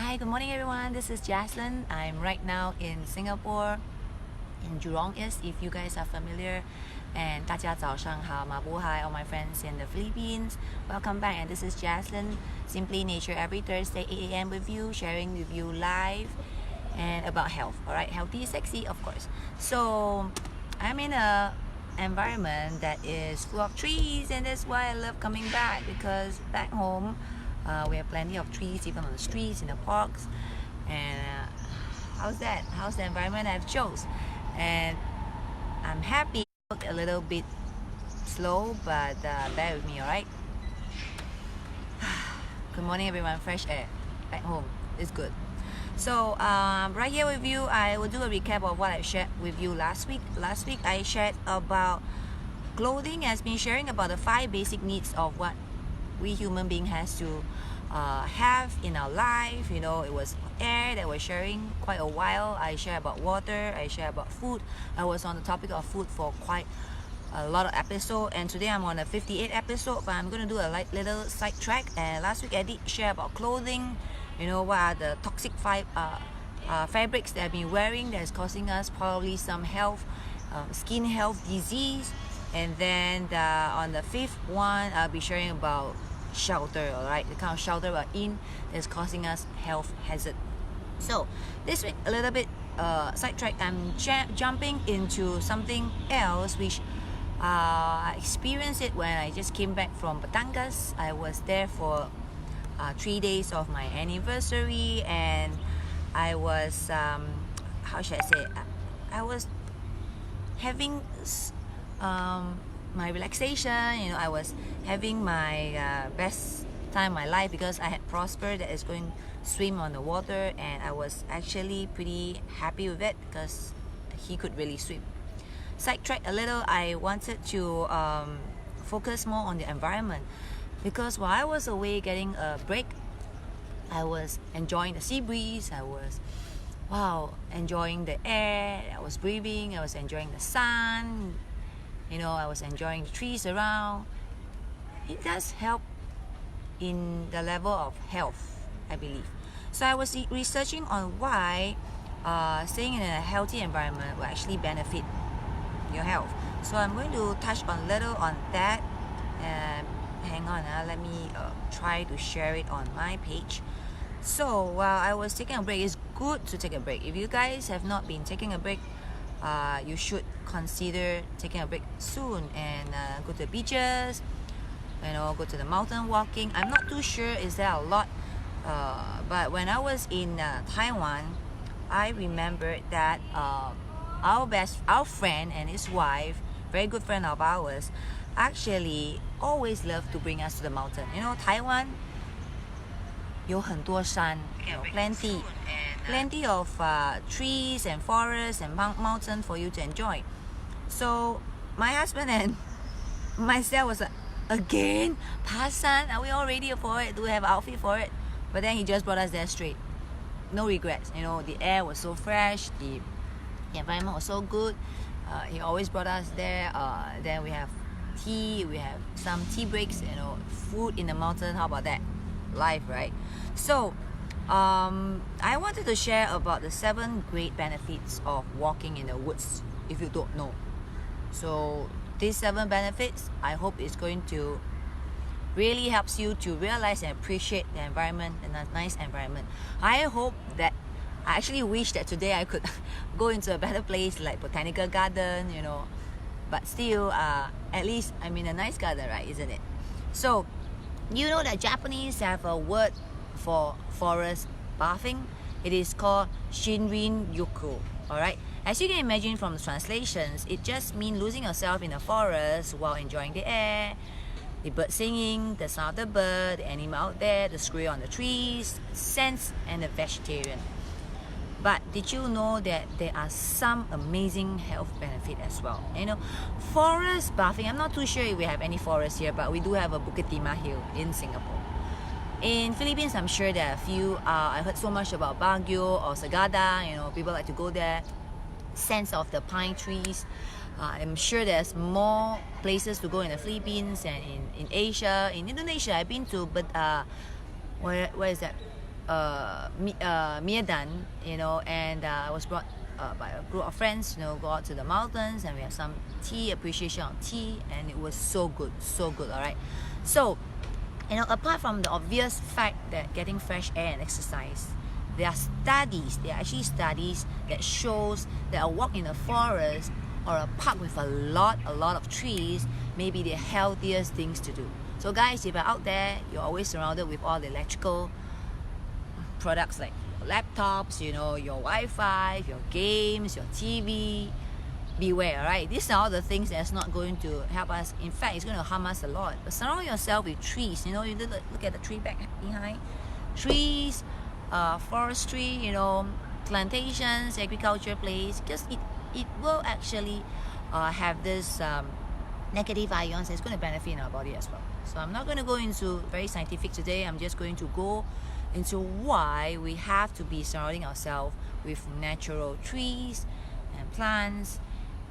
Hi, good morning everyone. This is Jaslin. I'm right now in Singapore, in Jurong East, if you guys are familiar. And 大家早上好, mabuhay, all my friends in the Philippines. Welcome back, and this is Jaslin, Simply Nature, every Thursday 8 a.m. with you, sharing with you live and about health. Alright, healthy is sexy, of course. So I'm in a environment that is full of trees, and that's why I love coming back, because back home we have plenty of trees, even on the streets, in the parks. And how's that? How's the environment I've chose? And I'm happy. A little bit slow, but bear with me, alright? Good morning everyone. Fresh air back home is good. So right here with you, I will do a recap of what I shared with you last week. Last week I shared about clothing, has been sharing about the 5 basic needs of what we human being has to have in our life. You know, it was air that we're sharing quite a while. I share about water, I share about food. I was on the topic of food for quite a lot of episodes, and today I'm on a 58th episode, but I'm going to do a little sidetrack. And last week I did share about clothing. You know, what are the toxic fabrics that I've been wearing that is causing us probably some health, skin health disease. And then on the 5th one, I'll be sharing about shelter, alright, the kind of shelter we're in that's causing us health hazard. So this week a little bit sidetrack. I'm jumping into something else which I experienced it when I just came back from Batangas. I was there for 3 days of my anniversary, and I was how should I say, I was having my relaxation. You know, I was having my best time of my life, because I had Prosper that is going swim on the water, and I was actually pretty happy with it because he could really swim. Sidetrack a little, I wanted to focus more on the environment, because while I was away getting a break, I was enjoying the sea breeze. I was enjoying the air I was breathing. I was enjoying the sun. You know, I was enjoying the trees around. It does help in the level of health, I believe. So I was researching on why staying in a healthy environment will actually benefit your health. So I'm going to touch on a little on that. Hang on, let me try to share it on my page. So while I was taking a break, it's good to take a break. If you guys have not been taking a break, you should consider taking a break soon and go to the beaches, you know, go to the mountain walking. I'm not too sure is there a lot, but when I was in Taiwan, I remembered that our friend and his wife, very good friend of ours, actually always love to bring us to the mountain. You know, Taiwan 有很多山, you know, plenty of trees and forests and mountains for you to enjoy. So my husband and myself was like, again, Pasan, are we all ready for it? Do we have an outfit for it? But then he just brought us there straight. No regrets. You know, the air was so fresh, the environment was so good. He always brought us there. Then we have tea, we have some tea breaks, you know, food in the mountain. How about that? Life, right? So I wanted to share about the 7 great benefits of walking in the woods, if you don't know. So these 7 benefits, I hope it's going to really helps you to realize and appreciate the environment, and a nice environment. I hope that, I actually wish that today I could go into a better place like Botanical Garden, you know, but still at least I'm in a nice garden, right? Isn't it? So you know that Japanese have a word for forest bathing. It is called Shinrin Yoku. Alright, as you can imagine from the translations, it just means losing yourself in the forest while enjoying the air, the bird singing, the sound of the bird, the animal out there, the squirrel on the trees, scents, and the vegetarian. But did you know that there are some amazing health benefits as well? You know, forest bathing, I'm not too sure if we have any forests here, but we do have a Bukit Timah Hill in Singapore. In Philippines, I'm sure there are a few. I heard so much about Baguio or Sagada. You know, people like to go there. Sense of the pine trees. I'm sure there's more places to go in the Philippines and in Asia. In Indonesia, I've been to, but where is that? Miedan, you know, and I was brought by a group of friends, you know, go out to the mountains, and we have some tea, appreciation of tea, and it was so good, all right. So, you know, apart from the obvious fact that getting fresh air and exercise, there are actually studies that shows that a walk in a forest or a park with a lot of trees may be the healthiest things to do. So guys, if you're out there, you're always surrounded with all the electrical products like laptops, you know, your Wi-Fi, your games, your TV, beware, right? These are all the things that's not going to help us. In fact, it's going to harm us a lot. But surround yourself with trees. You know, you look at the tree back behind. Trees, forestry, you know, plantations, agriculture place, because it will actually have this negative ions that's going to benefit in our body as well. So I'm not going to go into very scientific today. I'm just going to go into why we have to be surrounding ourselves with natural trees and plants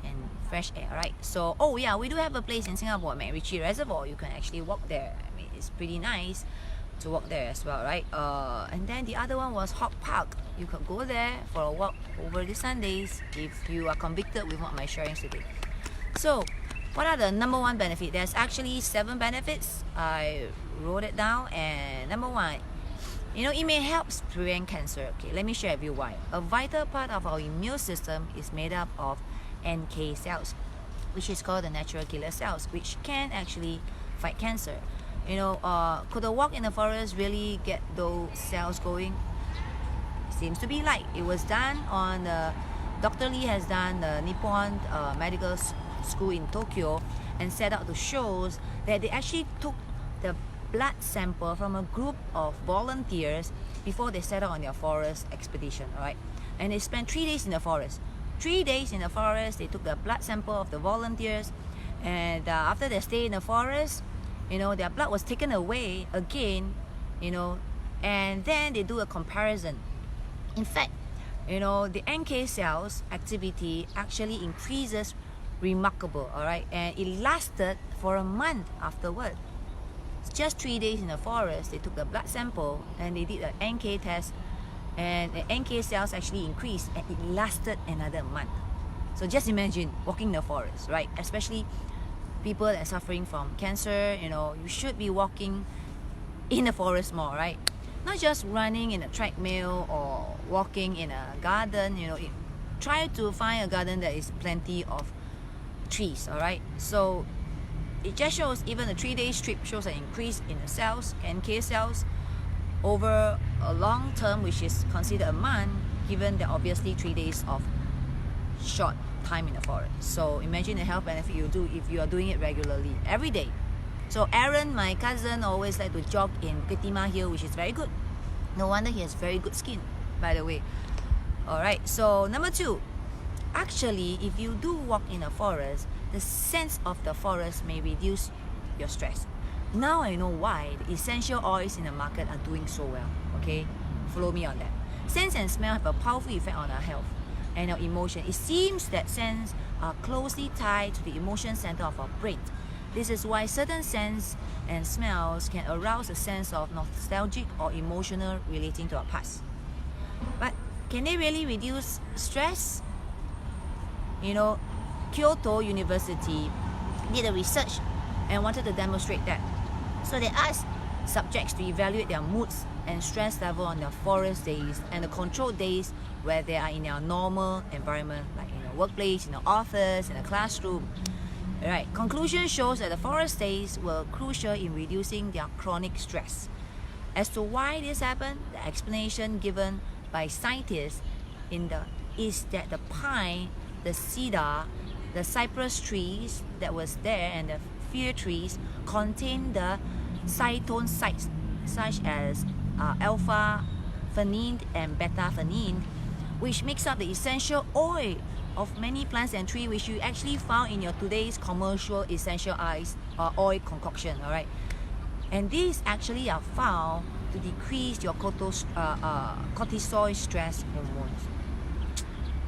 and fresh air, right? So, oh yeah, we do have a place in Singapore, MacRitchie Reservoir. You can actually walk there. I mean, it's pretty nice to walk there as well, right? And then the other one was Hog Park. You could go there for a walk over the Sundays if you are convicted with what my sharing today. So, what are the number one benefit? There's actually 7 benefits. I wrote it down, and number 1, you know, it may help prevent cancer. Okay, let me share with you why. A vital part of our immune system is made up of NK cells, which is called the natural killer cells, which can actually fight cancer. You know, could a walk in the forest really get those cells going? Seems to be like it was done on Dr. Lee has done the Nippon Medical School in Tokyo, and set out to show that they actually took the blood sample from a group of volunteers before they set out on their forest expedition, alright? And they spent 3 days in the forest. 3 days in the forest, they took the blood sample of the volunteers, and after they stay in the forest, you know, their blood was taken away again, you know, and then they do a comparison. In fact, you know, the NK cells activity actually increases remarkable, alright, and it lasted for a month afterward. Just 3 days in the forest, they took the blood sample and they did an NK test, and the NK cells actually increased, and it lasted another month. So just imagine walking in the forest, right? Especially people that are suffering from cancer, you know, you should be walking in the forest more, right? Not just running in a treadmill or walking in a garden, you know. Try to find a garden that is plenty of trees, alright? So it just shows, even a 3 day trip shows an increase in the cells, NK cells, over a long term, which is considered a month, given that obviously 3 days of short time in the forest. So imagine the health benefit you do if you are doing it regularly, every day. So Aaron, my cousin, always like to jog in Kitima Hill, which is very good. No wonder he has very good skin, by the way. Alright, so number 2, actually, if you do walk in a forest, the sense of the forest may reduce your stress. Now I know why the essential oils in the market are doing so well. Okay, follow me on that. Scents and smell have a powerful effect on our health and our emotion. It seems that scents are closely tied to the emotion center of our brain. This is why certain scents and smells can arouse a sense of nostalgic or emotional relating to our past. But can they really reduce stress? You know, Kyoto University did a research and wanted to demonstrate that. So they asked subjects to evaluate their moods and stress level on their forest days and the controlled days where they are in their normal environment, like in a workplace, in an office, in a classroom. Right. Conclusion shows that the forest days were crucial in reducing their chronic stress. As to why this happened, the explanation given by scientists is that the pine, the cedar, the cypress trees that was there, and the fir trees contain the cytone sites such as alpha-phenine and beta-phenine, which makes up the essential oil of many plants and trees, which you actually found in your today's commercial essential oil concoction. All right, and these actually are found to decrease your cortisol stress hormones.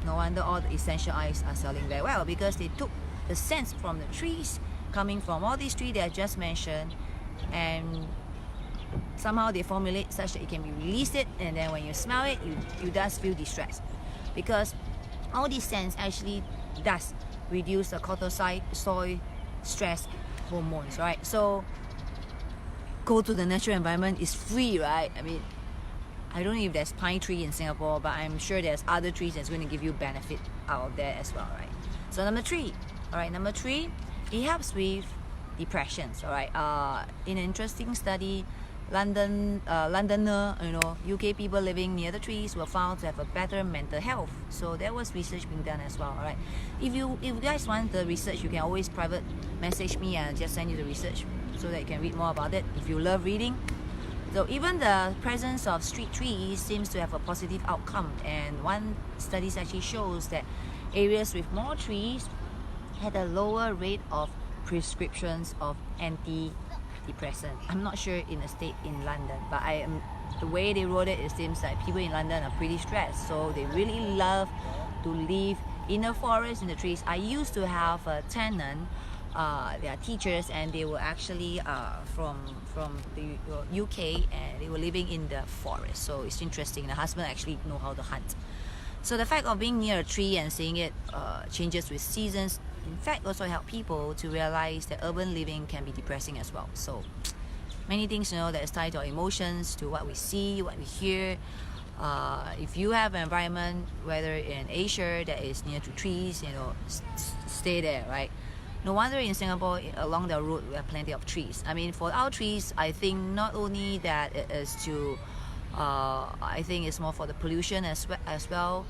No wonder all the essential oils are selling very well, because they took the scents from the trees coming from all these trees that I just mentioned and somehow they formulate such that it can be released it, and then when you smell it, you does feel distressed, because all these scents actually does reduce the cortisol stress hormones, right? So go to the natural environment is free, right? I mean, I don't know if there's pine tree in Singapore, but I'm sure there's other trees that's going to give you benefit out of there as well, right? So number three, it helps with depressions, all right? In an interesting study, Londoner, UK people living near the trees were found to have a better mental health. So there was research being done as well, all right? If you guys want the research, you can always private message me and just send you the research so that you can read more about it if you love reading. So even the presence of street trees seems to have a positive outcome, and one study actually shows that areas with more trees had a lower rate of prescriptions of antidepressant. I'm not sure in the state in London, but the way they wrote it, it seems like people in London are pretty stressed, so they really love to live in the forest, in the trees. I used to have a tenant, they are teachers, and they were actually from the UK, and they were living in the forest. So it's interesting. The husband actually know how to hunt. So the fact of being near a tree and seeing it changes with seasons, in fact, also help people to realize that urban living can be depressing as well. So many things, that is tied to our emotions, to what we see, what we hear. If you have an environment, whether in Asia that is near to trees, stay there, right? No wonder in Singapore, along the road, we have plenty of trees. I mean, for our trees, I think not only that it is to, I think it's more for the pollution as well.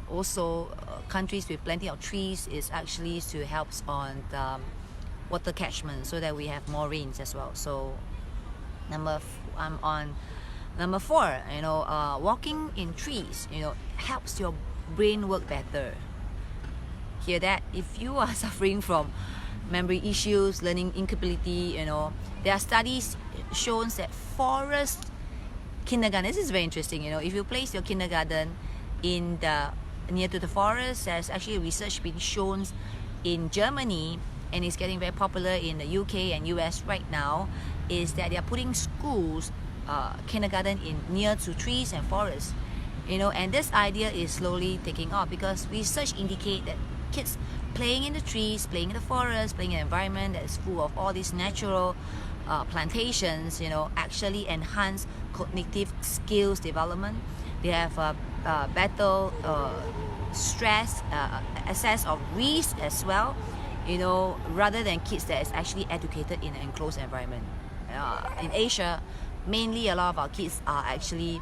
Also, countries with plenty of trees is actually to help on the water catchment, so that we have more rains as well. So I'm on number 4. Walking in trees, helps your brain work better. Hear that? If you are suffering from memory issues, learning incapability, there are studies shown that forest kindergarten, this is very interesting, if you place your kindergarten in near to the forest, there's actually research being shown in Germany, and it's getting very popular in the UK and US right now, is that they are putting schools, kindergarten in near to trees and forests, and this idea is slowly taking off, because research indicate that kids playing in the trees, playing in the forest, playing in an environment that is full of all these natural plantations, actually enhance cognitive skills development. They have better stress, access of risk as well, rather than kids that is actually educated in an enclosed environment. In Asia, mainly a lot of our kids are actually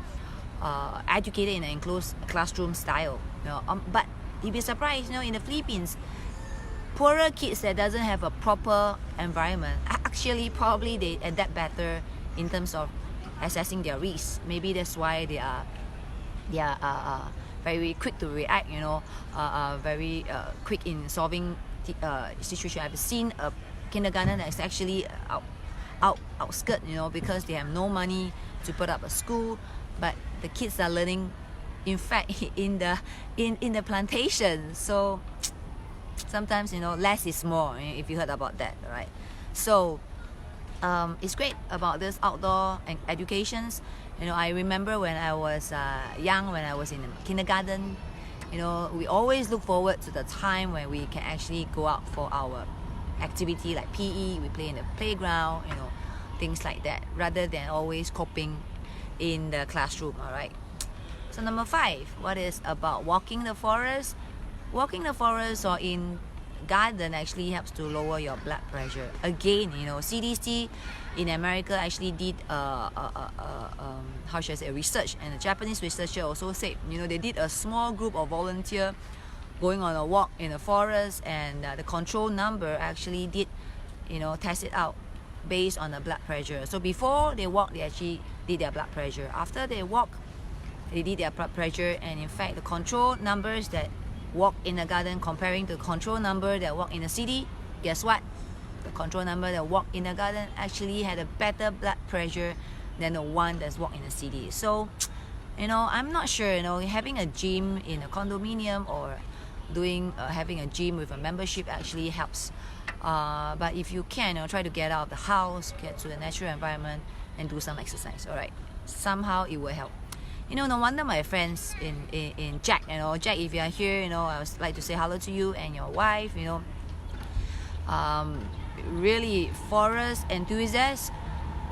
educated in an enclosed classroom style. But you'd be surprised, in the Philippines, poorer kids that doesn't have a proper environment, actually probably they adapt better in terms of assessing their risks. Maybe that's why they are very quick to react, very quick in solving situation. I've seen a kindergarten that's actually outskirt, because they have no money to put up a school, but the kids are learning, in fact, in the plantation. So sometimes, less is more, if you heard about that, right? So it's great about this outdoor educations. I remember when I was young, when I was in kindergarten, we always look forward to the time when we can actually go out for our activity like PE, we play in the playground, things like that, rather than always coping in the classroom, all right? So number 5, what is about walking the forest? Walking the forest or in garden actually helps to lower your blood pressure. Again, CDC in America actually did research, and a Japanese researcher also said, they did a small group of volunteer going on a walk in the forest, and the control number actually did, test it out based on the blood pressure. So before they walk, they actually did their blood pressure. After they walk, they did their blood pressure, and in fact the control numbers that walk in the garden comparing to the control number that walk in the city, guess what? The control number that walk in the garden actually had a better blood pressure than the one that's walk in the city. So, I'm not sure, having a gym in a condominium or having a gym with a membership actually helps. But if you can, try to get out of the house, get to the natural environment, and do some exercise. All right, somehow it will help. No wonder my friends in Jack, Jack, if you are here, I would like to say hello to you and your wife. Really forest enthusiasts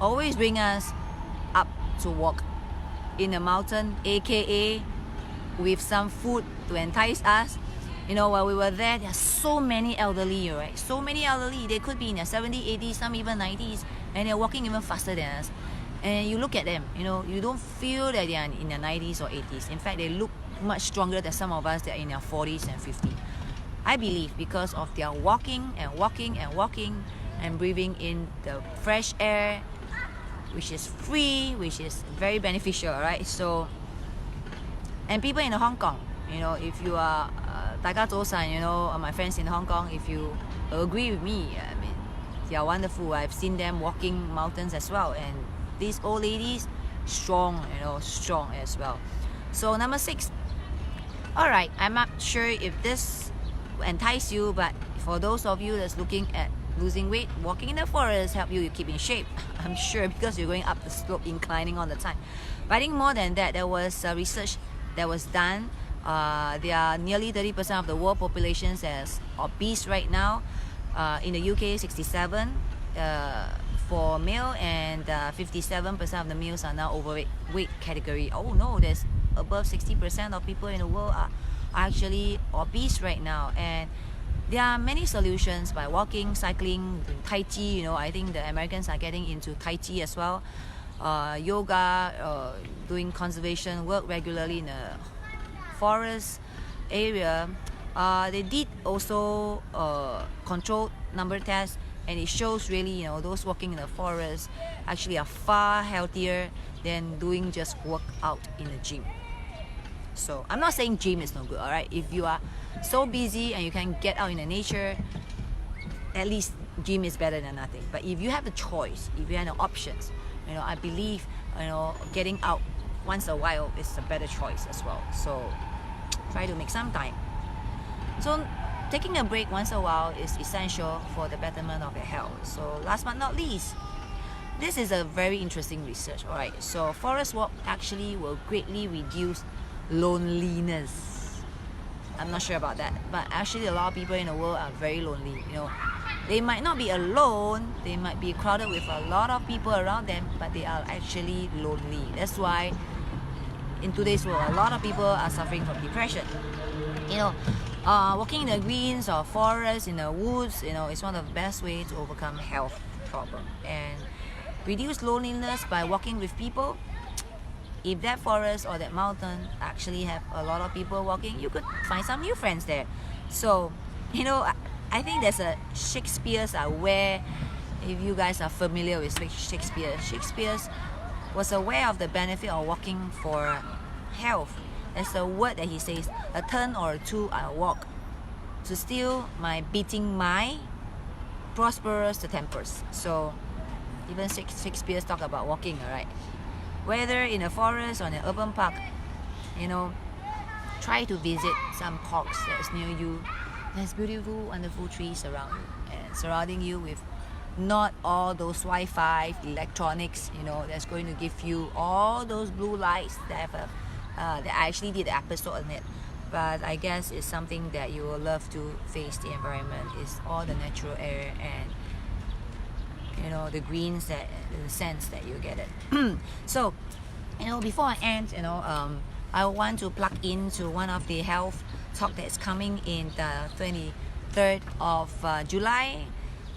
always bring us up to walk in the mountain, aka with some food to entice us. While we were there are so many elderly, right? So many elderly. They could be in their 70s, 80s, some even 90s, and they're walking even faster than us. And you look at them, you don't feel that they are in their 90s or 80s. In fact, they look much stronger than some of us that are in their 40s and 50s. I believe because of their walking and walking and walking and breathing in the fresh air, which is free, which is very beneficial, right? So, and people in Hong Kong, if you are my friends in Hong Kong, if you agree with me, I mean, they are wonderful. I've seen them walking mountains as well, and these old ladies, strong as well. So number 6. All right, I'm not sure if this will entice you, but for those of you that's looking at losing weight, walking in the forest help you keep in shape. I'm sure, because you're going up the slope, inclining all the time. But I think more than that, there was research that was done. There are nearly 30% of the world population as obese right now. In the UK, 67 for male, and 57% of the males are now overweight category. Oh no, there's above 60% of people in the world are actually obese right now. And there are many solutions by walking, cycling, Tai Chi. I think the Americans are getting into Tai Chi as well. Yoga, doing conservation work regularly in the forest area. They did also controlled number tests, and it shows really, those walking in the forest actually are far healthier than doing just workout in the gym. So I'm not saying gym is no good, all right? If you are so busy and you can get out in the nature, at least gym is better than nothing. But if you have the choice, if you have the options, I believe, getting out once a while is a better choice as well. So try to make some time. So taking a break once a while is essential for the betterment of your health. So last but not least, this is a very interesting research. All right, so forest walk actually will greatly reduce loneliness. I'm not sure about that, but actually a lot of people in the world are very lonely. They might not be alone, they might be crowded with a lot of people around them, but they are actually lonely. That's why in today's world, a lot of people are suffering from depression. Walking in the greens or forests, in the woods, is one of the best ways to overcome health problem and reduce loneliness by walking with people. If that forest or that mountain actually have a lot of people walking, you could find some new friends there. So, I think there's a Shakespeare's where, if you guys are familiar with Shakespeare was aware of the benefit of walking for health. There's a word that he says, a turn or two I'll walk, to still my beating my prosperous the tempers. So even Shakespeare's talk about walking, alright? Whether in a forest or in an urban park, try to visit some parks that's near you. There's beautiful, wonderful trees around you and surrounding you with not all those Wi-Fi electronics, that's going to give you all those blue lights that I actually did an episode on it. But I guess it's something that you will love to face the environment. It's all the natural air and the greens, that the scents that you get it. So before I end, I want to plug into one of the health talk that's coming in the 23rd of July,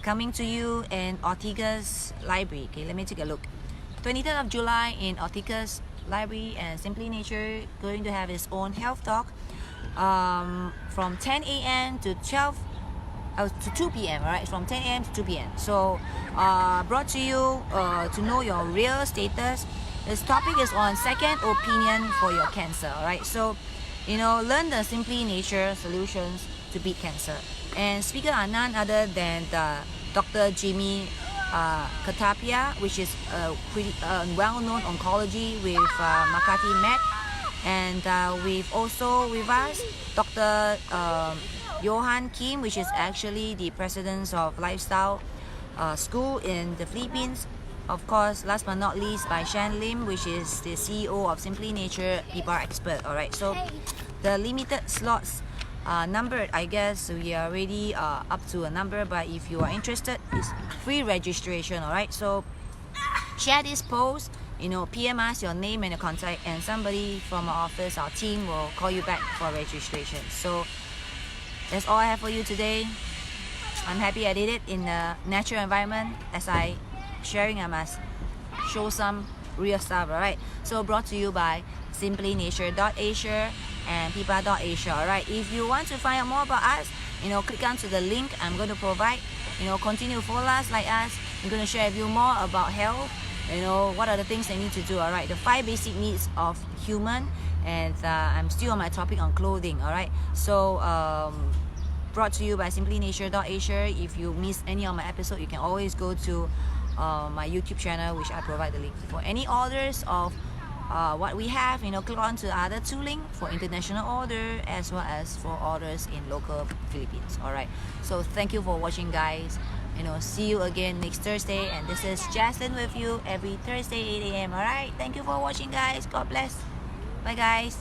coming to you in Ortega's library. Okay, let me take a look. 23rd of July in Ortega's library, and Simply Nature going to have its own health talk from 10 a.m. to 2 p.m. Alright, from 10 a.m. to 2 p.m. So brought to you to know your real status. This topic is on second opinion for your cancer. Alright, so learn the Simply Nature solutions to beat cancer. And speakers are none other than Dr. Jimmy Katapia, which is a pretty well-known oncology with Makati Med. And we've also with us Dr. Johan Kim, which is actually the president of Lifestyle School in the Philippines. of course, last but not least, by Shan Lim, which is the CEO of Simply Nature PR Expert. Alright, so the limited slots numbered, I guess we are already up to a number, but if you are interested, it's free registration. Alright, so share this post, PM us your name and your contact, and somebody from our office, our team, will call you back for registration. So that's all I have for you today. I'm happy I did it in a natural environment. As I sharing, I must show some real stuff. Alright, so brought to you by simplynature.asia and pparsasia. Alright, if you want to find out more about us, click onto the link I'm going to provide. Continue to follow us, like us. I'm going to share with you more about health. What are the things they need to do. Alright, the 5 basic needs of human, and I'm still on my topic on clothing. Alright, so brought to you by simplynature.asia. If you miss any of my episode, you can always go to my YouTube channel, which I provide the link. For any orders of what we have, click on to the other 2 links for international order as well as for orders in local Philippines. Alright, so thank you for watching, guys. See you again next Thursday, and this is Jaslin with you every Thursday 8 a.m. Alright, thank you for watching, guys. God bless. Bye, guys.